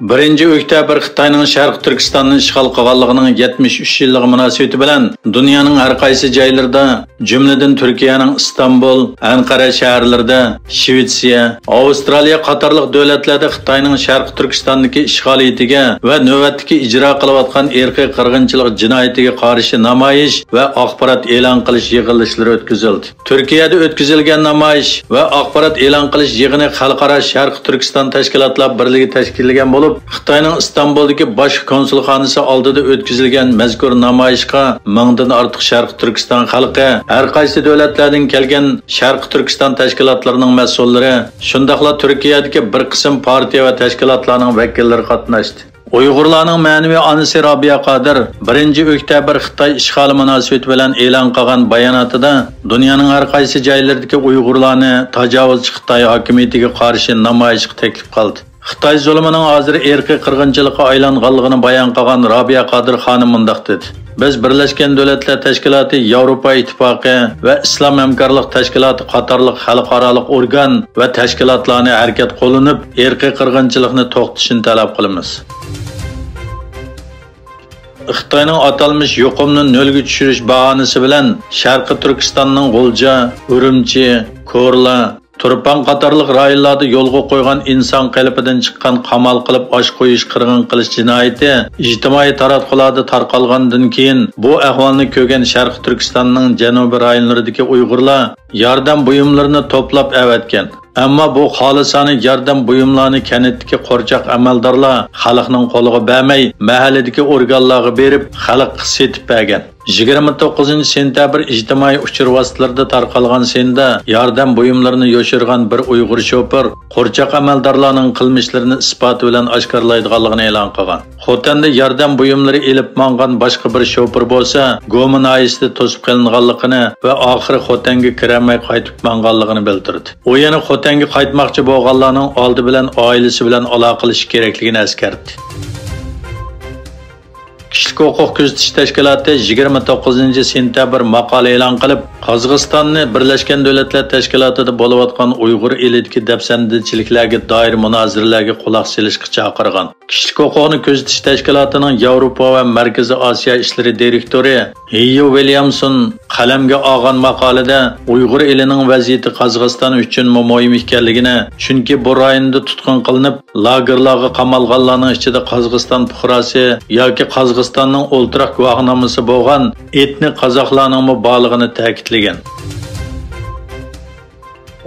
1 oktyabr Xitoyning Sharq Turkistonni ishg'ol qilganligining 73 yilligi munosabati bilan dunyoning har qaysi joylarida, jumladan Turkiyaning Istanbul, Anqara shaharlarida, Shvetsiya, Avstraliya qatorliq davlatlarda Xitoyning Sharq Turkistondagi ishg'oliyatiga va navbatdagi ijro qilayotgan irqiy qirg'inchilik jinoyatiga qarshi namoyish va axborot e'lon qilish yig'ilishlari o'tkazildi. Turkiyada o'tkazilgan namoyish va axborot e'lon qilish yig'ini Xalqaro Sharq Turkiston tashkilotlar birligi tashkillagan bo'lib, Xitoyning Istanbuldagi bosh konsulxonasi oldida o'tkazilgan mazkur namoyishga mingdan ortiq Sharq Turkiston xalqi, har qaysi davlatlardan kelgan Sharq Turkiston tashkilotlarining mas'ullari, shundaqla Turkiyadagi bir qism partiya va tashkilotlarning vakillari qatnashdi. Uyg'urlarning ma'naviy onasi Robiya Qodir 1 oktyabr Xitoy ishg'oli munosabati bilan e'lon qilgan bayonotida dunyoning har qaysi joylaridagi Uyg'urlarni tajovuzchi Xitoy hokimiyatiga qarshi namoyishga taklif qildi. Xitoy zulmining hozir irqiy qirg'inchilikqa aylanganligini bayon qilgan Robiya Qodir xonim mundaq dedi: Biz Birlashgan Davlatlar Tashkiloti, Yevropa Ittifoqi va Islom hamkorlik tashkiloti qatorliq xalqaro organ va tashkilotlarni harakat qo'llanib, irqiy qirg'inchilikni to'xtatishni talab qilamiz. Xitoyning atalmış yuqumni nolga tushirish bahonasi bilan Sharqi Turkistonning G'ulja, Urumchi, Ko'rla, Turpan qatorliq rayonlarda yo'lga qo'ygan inson qalbidan chiqqan qamal qilib osh qo'yish, qirg'in qilish jinoyati ijtimoiy taratqularda tarqalgandan keyin bu ahvolni ko'rgan Sharq Turkistonning janubiy rayonlaridagi Uyg'urlar yordam buyumlarini to'plab avatgan. Ammo bu xolisona yordam buyumlarini kanitdagi qo'rchoq amaldorlar xalqning qo'liga bermay, mahalladagi organlarga berib, xalqqa setib bergan. 29 sentabr ijtimoiy uchur vositalarida tarqalgan senda yordam buyumlarini yo'shirgan bir Uyg'ur shoför qo'rchoq amaldorlarning qilmishlarini isbot bilan oshkorlaydiganligini e'lon qilgan. Xotanda yordam buyumlari elib mangan boshqa bir shoför bo'lsa, Go'min oyisida to'sib qilinganligini va oxiri Xotanga kiramay qaytib manganligini bildirdi. U yana Xotanga qaytmoqchi bo'lganlarning oldi bilan oilasi bilan aloqalash kerakligini eskartdi. Kishilik huquq kuzatish tashkiloti 29 sentabr maqola e'lon qilib, Qozog'istonni Birlashgan Davlatlar Tashkilotida bo'layotgan Uyg'ur elidagi dafsandichiliklarga doir munoziralarga quloq solishga chaqirgan. Kishilik huquqni kuzatish tashkilotining Yevropa va Markaziy Osiyo ishlari direktori Heyyo Williamson qalamga olgan maqolada Uyg'ur elining vaziyati Qozog'iston uchun muhim ekanligini, chunki bu rayonda tutqun qilinib, lagerlarga qamalganlarning ichida Qozog'iston fuqarosi yoki Qozog'istonning o'ltiraq guvohnomasi bo'lgan etnik qozoqlarning borlig'ini ta'kidlagan.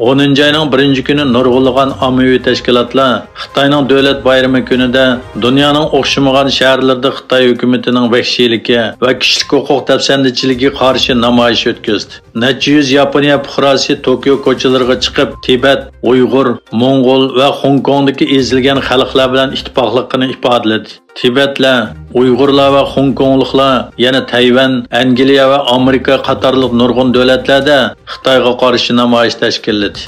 10 ayning 1-kuni nurg'ulg'an ommaviy tashkilotlar Xitoyning davlat bayrami kunida dunyoning o'xshamagan shaharlarida Xitoy hukumatining vahshiyligi va kishilik huquq dafsandichiligiga qarshi namoyish o'tkazdi. Necha yuz Yaponiya fuqarosi Tokio ko'chalariga chiqib, Tibet, Uyg'ur, Mo'ng'ol va Hong Kongdagi ezilgan xalqlar bilan ittifoqlikni ifodaladi. Tibetlar, Uyg'urlar va Hong Kongliklar yana Tayvan, Angliya va Amerika qatorliq nurg'un davlatlarda Xitoyga qarshi namoyish tashkilladi.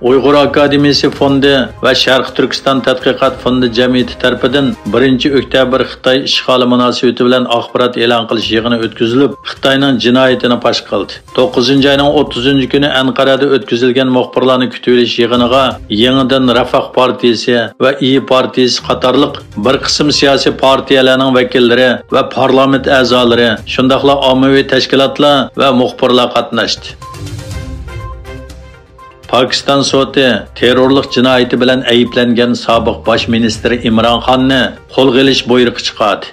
Uyg'ur Akademiyasi fondi va Sharq Turkiston tadqiqot fondi jamiyati tarafidan 1 oktyabr Xitoy ishg'oli munosabati bilan axborot e'lon qilish yig'ini o'tkazilib, Xitoyning jinoyatini fosh qildi. 9 ayning 30 kuni Anqarada o'tkazilgan muxbirlarni kutib olish yig'iniga yangidan Rafah partiyasi va I partiyasi qatorliq bir qism siyosiy partiyalarning vakillari va parlament a'zolari, shundaqla ommaviy tashkilotlar va muxbirlar qatnashdi. Pakistan sudi terrorlik jinoyati bilan ayblangan sobiq bosh ministri Imron Xonni qo'lga olish buyrug'i chiqardi.